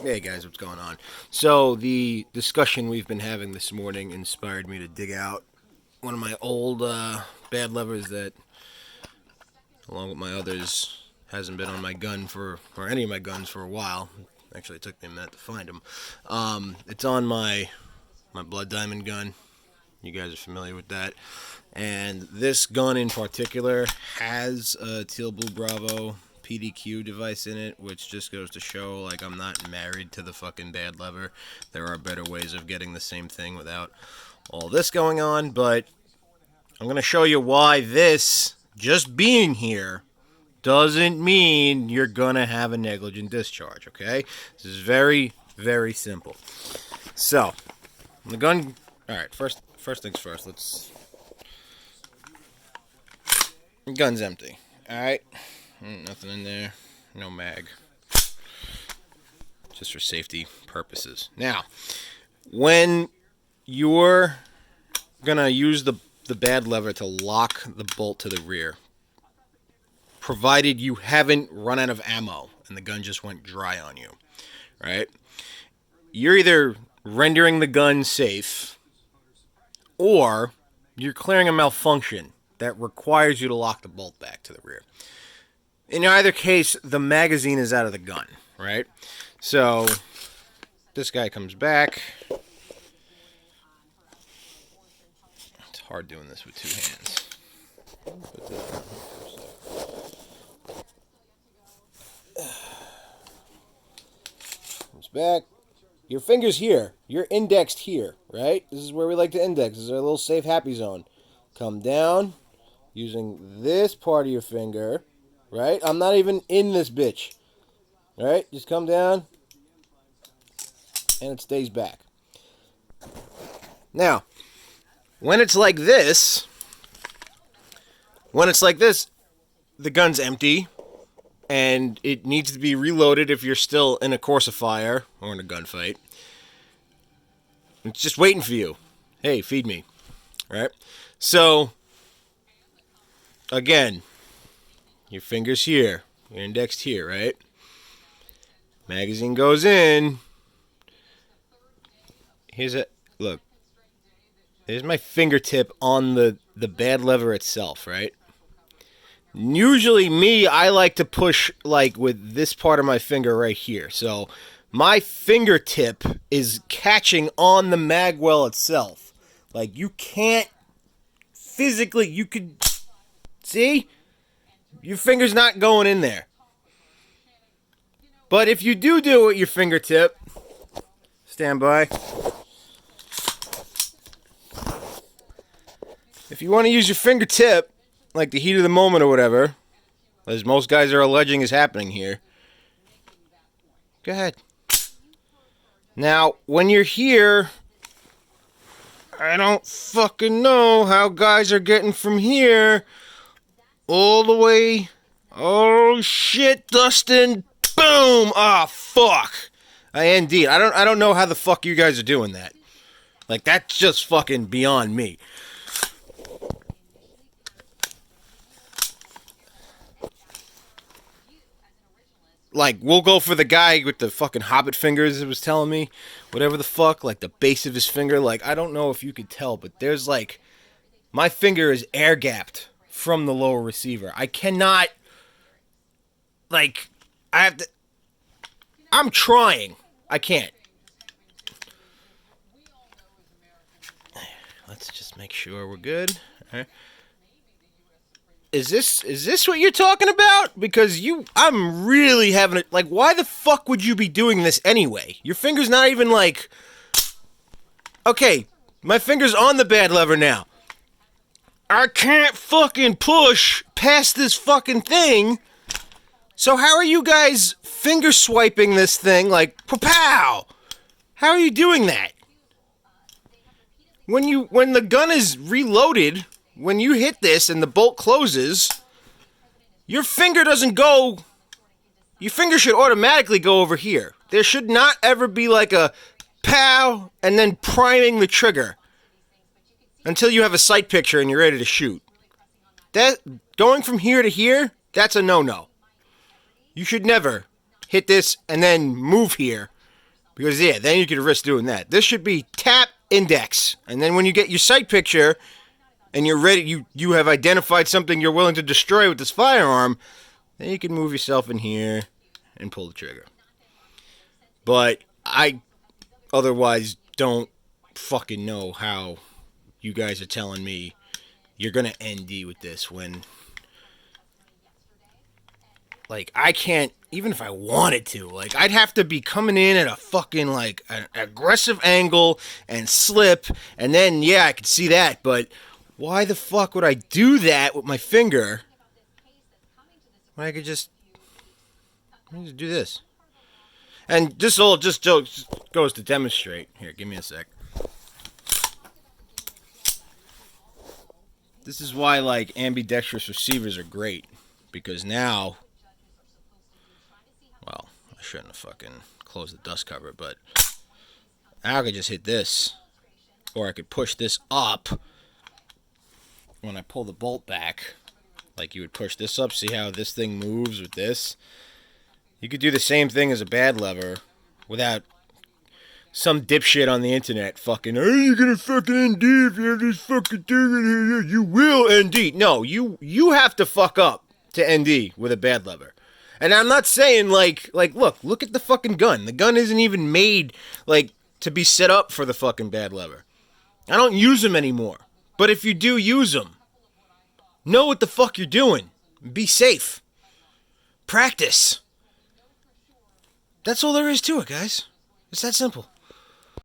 Hey guys, what's going on? So, the discussion we've been having this morning inspired me to dig out one of my old bad levers that, along with my others, hasn't been on my gun or any of my guns for a while. Actually, it took me a minute to find them. It's on my Blood Diamond gun. You guys are familiar with that. And this gun in particular has a Teal Blue Bravo PDQ device in it, which just goes to show, like, I'm not married to the fucking bad lever. There are better ways of getting the same thing without all this going on, but I'm going to show you why this, just being here, doesn't mean you're going to have a negligent discharge, okay? This is very, very simple. So, the gun... Alright, first things first, let's... The gun's empty, alright? Nothing in there, no mag. Just for safety purposes. Now, when you're gonna use the bad lever to lock the bolt to the rear, provided you haven't run out of ammo and the gun just went dry on you, right? You're either rendering the gun safe or you're clearing a malfunction that requires you to lock the bolt back to the rear. In either case, the magazine is out of the gun, right? So, this guy comes back. It's hard doing this with two hands. Put this on here first. Comes back. Your finger's here. You're indexed here, right? This is where we like to index. This is our little safe happy zone. Come down using this part of your finger, right? I'm not even in this bitch, right? Just come down, and it stays back. Now, when it's like this, the gun's empty, and it needs to be reloaded if you're still in a course of fire or in a gunfight. It's just waiting for you. Hey, feed me, right? So, again, your finger's here. You're indexed here, right? Magazine goes in. Look. Here's my fingertip on the bad lever itself, right? Usually I like to push, like, with this part of my finger right here. So, my fingertip is catching on the mag well itself. Like, you can't physically, you could, see? Your finger's not going in there. But if you do it with your fingertip, stand by. If you want to use your fingertip, like the heat of the moment or whatever, as most guys are alleging is happening here, go ahead. Now, when you're here, I don't fucking know how guys are getting from here all the way. Oh shit, Dustin! Boom! Ah, fuck. Indeed, I don't know how the fuck you guys are doing that. Like, that's just fucking beyond me. Like, we'll go for the guy with the fucking hobbit fingers that was telling me, whatever the fuck, like the base of his finger. Like, I don't know if you could tell, but there's like, my finger is air gapped from the lower receiver. I cannot, like, I'm trying. I can't. Let's just make sure we're good. All right. Is this what you're talking about? Because I'm really having it. Like, why the fuck would you be doing this anyway? Your finger's not even like. Okay, my finger's on the bad lever now. I can't fucking push past this fucking thing. So how are you guys finger swiping this thing like pow? How are you doing that? When the gun is reloaded. When you hit this and the bolt closes, your finger doesn't go... Your finger should automatically go over here. There should not ever be like a pow and then priming the trigger until you have a sight picture and you're ready to shoot. That going from here to here, that's a no-no. You should never hit this and then move here Because, yeah, then you could risk doing that. This should be tap index. And then when you get your sight picture and you're ready, you have identified something you're willing to destroy with this firearm, then you can move yourself in here and pull the trigger. But I otherwise don't fucking know how you guys are telling me you're going to ND with this when, like, I can't, even if I wanted to, like, I'd have to be coming in at a fucking, like, an aggressive angle and slip, and then, yeah, I could see that, but why the fuck would I do that with my finger when I could just do this? And this all just goes to demonstrate. Here, give me a sec. This is why, like, ambidextrous receivers are great. Because now, well, I shouldn't have fucking closed the dust cover, but now I could just hit this. Or I could push this up when I pull the bolt back. Like, you would push this up. See how this thing moves with this? You could do the same thing as a bad lever without some dipshit on the internet fucking, are you gonna fucking ND if you have this fucking thing in here? You will ND. No, you have to fuck up to ND with a bad lever. And I'm not saying, like, look at the fucking gun. The gun isn't even made, like, to be set up for the fucking bad lever. I don't use them anymore. But if you do use them, know what the fuck you're doing. Be safe. Practice. That's all there is to it, guys. It's that simple.